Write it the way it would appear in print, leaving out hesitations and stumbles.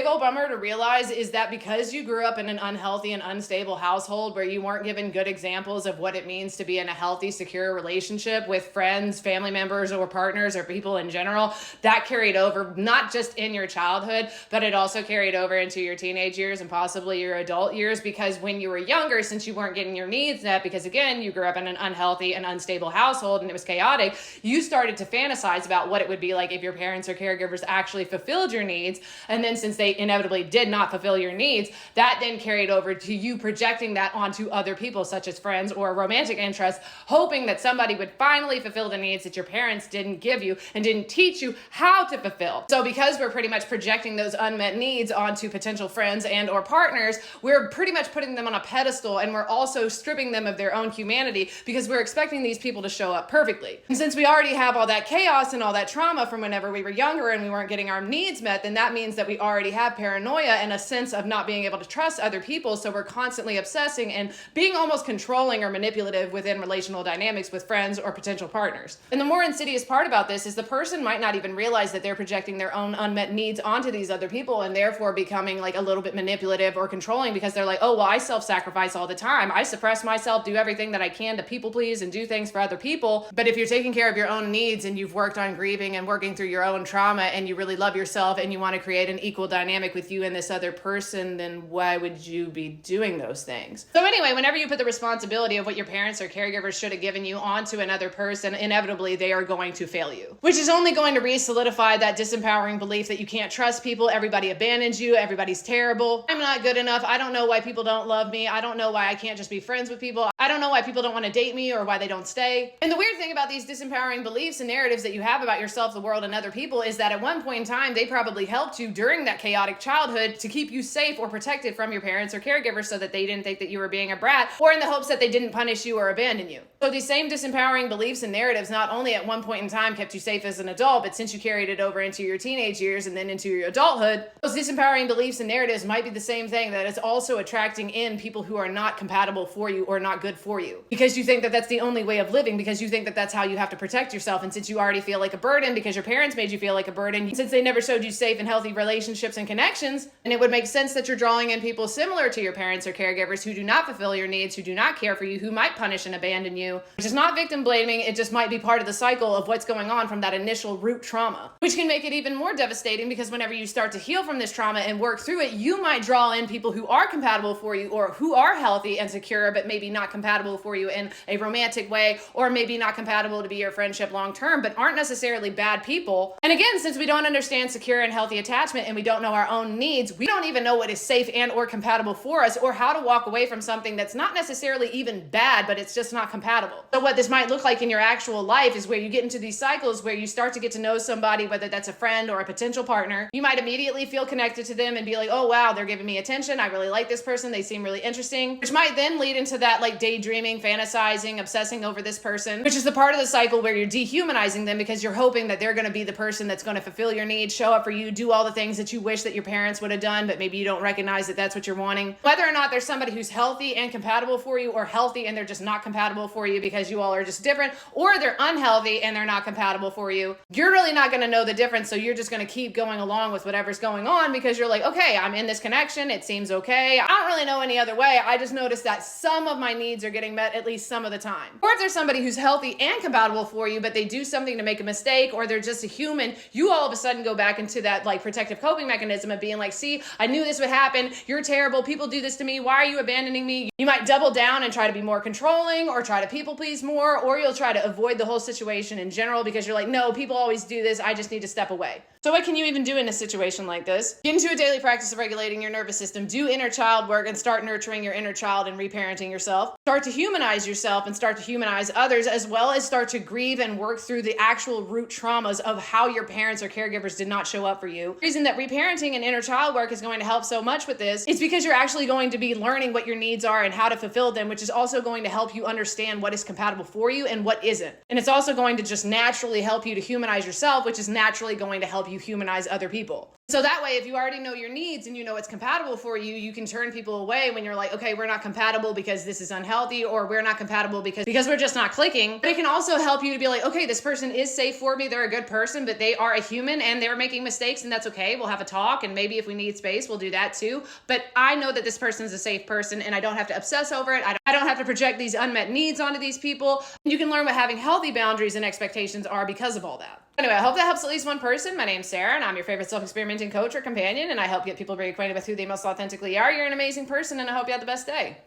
old bummer to realize is that because you grew up in an unhealthy and unstable household where you weren't given good examples of what it means to be in a healthy, secure relationship with friends, family members, or partners, or people in general, that carried over not just in your childhood, but it also carried over into your teenage years and possibly your adult years, because when you were younger, since you weren't getting your needs met, because again, you grew up in an unhealthy and unstable household and it was chaotic, you started to fantasize about what it would be like if your parents or caregivers actually fulfilled your needs. And then since they inevitably did not fulfill your needs, that then carried over to you projecting that onto other people, such as friends or romantic interests, hoping that somebody would finally fulfill the needs that your parents didn't give you and didn't teach you how to fulfill. So because we're pretty much projecting those unmet needs onto potential friends and or partners, we're pretty much putting them on a pedestal, and we're also stripping them of their own humanity because we're expecting these people to show up perfectly. And since we already have all that chaos and all that trauma from whenever we were younger and we weren't getting our needs met, then that means that we already have paranoia and a sense of not being able to trust other people. So we're constantly obsessing and being almost controlling or manipulative within relational dynamics with friends or potential partners. And the more insidious part about this is the person might not even realize that they're projecting their own unmet needs onto these other people and therefore becoming like a little bit manipulative or controlling, because they're like, oh, well, I self-sacrifice all the time. I suppress myself, do everything that I can to people please and do things for other people. But if you're taking care of your own needs and you've worked on grieving and working through your own trauma and you really love yourself and you want to create an equal dynamic with you and this other person, then why would you be doing those things? So anyway, whenever you put the responsibility of what your parents or caregivers should have given you onto another person, inevitably they are going to fail you, which is only going to re-solidify that disempowering belief that you can't trust people, everybody abandons you, everybody's terrible, I'm not good enough, I don't know why people don't love me, I don't know why I can't just be friends with people, I don't know why people don't want to date me or why they don't stay. And the weird thing about these disempowering beliefs and narratives that you have about yourself, the world, and other people is that at one point in time, they probably helped you during that chaotic childhood to keep you safe or protected from your parents or caregivers so that they didn't think that you were being a brat, or in the hopes that they didn't punish you or abandon you. So these same disempowering beliefs and narratives not only at one point in time kept you safe as an adult, but since you carried it over into your teenage years and then into your adulthood, those disempowering beliefs and narratives might be the same thing that is also attracting in people who are not compatible for you or not good for you. Because you think that that's the only way of living, because you think that that's how you have to protect yourself. And since you already feel like a burden because your parents made you feel like a burden, since they never showed you safe and healthy relationships and connections, and it would make sense that you're drawing in people similar to your parents or caregivers who do not fulfill your needs, who do not care for you, who might punish and abandon you, which is not victim blaming, it just might be part of the cycle of what's going on from that initial root trauma, which can make it even more devastating because whenever you start to heal from this trauma and work through it, you might draw in people who are compatible for you or who are healthy and secure, but maybe not compatible for you in a romantic way, or maybe not compatible to be your friendship long term, but aren't necessarily bad people. And again, since we don't understand secure and healthy attachment and we don't know our own needs, we don't even know what is safe and or compatible for us, or how to walk away from something that's not necessarily even bad, but it's just not compatible. So what this might look like in your actual life is where you get into these cycles where you start to get to know somebody, whether that's a friend or a potential partner. You might immediately feel connected to them and be like, oh wow, they're giving me attention, I really like this person, they seem really interesting, which might then lead into that like daydreaming, fantasizing, obsessing over this person, which is the part of the cycle where you're dehumanizing them because you're hoping that they're going to be the person that's going to fulfill your needs, show up for you, do all the things that you wish that your parents would have done, but maybe you don't recognize that that's what you're wanting. Whether or not there's somebody who's healthy and compatible for you, or healthy and they're just not compatible for you because you all are just different, or they're unhealthy and they're not compatible for you, you're really not going to know the difference. So you're just going to keep going along with whatever's going on because you're like, okay, I'm in this connection, it seems okay, I don't really know any other way, I just noticed that some of my needs are getting met at least some of the time. Or if there's somebody who's healthy and compatible for you, but they do something to make a mistake, or they're just a human, you all of a sudden go back into that like protective coping mechanism of being like, see, I knew this would happen, you're terrible, people do this to me, why are you abandoning me? You might double down and try to be more controlling, or try to people please more, or you'll try to avoid the whole situation in general because you're like, no, people always do this, I just need to step away. So what can you even do in a situation like this? Get into a daily practice of regulating your nervous system, do inner child work, and start nurturing your inner child and reparenting yourself. Start to humanize yourself and start to humanize others, as well as start to grieve and work through the actual root traumas of how your parents or caregivers did not show up for you. The reason that reparenting and inner child work is going to help so much with this is because you're actually going to be learning what your needs are and how to fulfill them, which is also going to help you understand what is compatible for you and what isn't. And it's also going to just naturally help you to humanize yourself, which is naturally going to help you humanize other people. So that way, if you already know your needs and you know what's compatible for you, you can turn people away when you're like, okay, we're not compatible because this is unhealthy, or we're not compatible because we're just not clicking. But it can also help you to be like, okay, this person is safe for me. They're a good person, but they are a human and they're making mistakes, and that's okay. We'll have a talk, and maybe if we need space, we'll do that too. But I know that this person is a safe person, and I don't have to obsess over it. I don't have to project these unmet needs onto these people. You can learn what having healthy boundaries and expectations are because of all that. Anyway, I hope that helps at least one person. My name's Sarah, and I'm your favorite self-experimenting coach or companion, and I help get people reacquainted with who they most authentically are. You're an amazing person, and I hope you have the best day.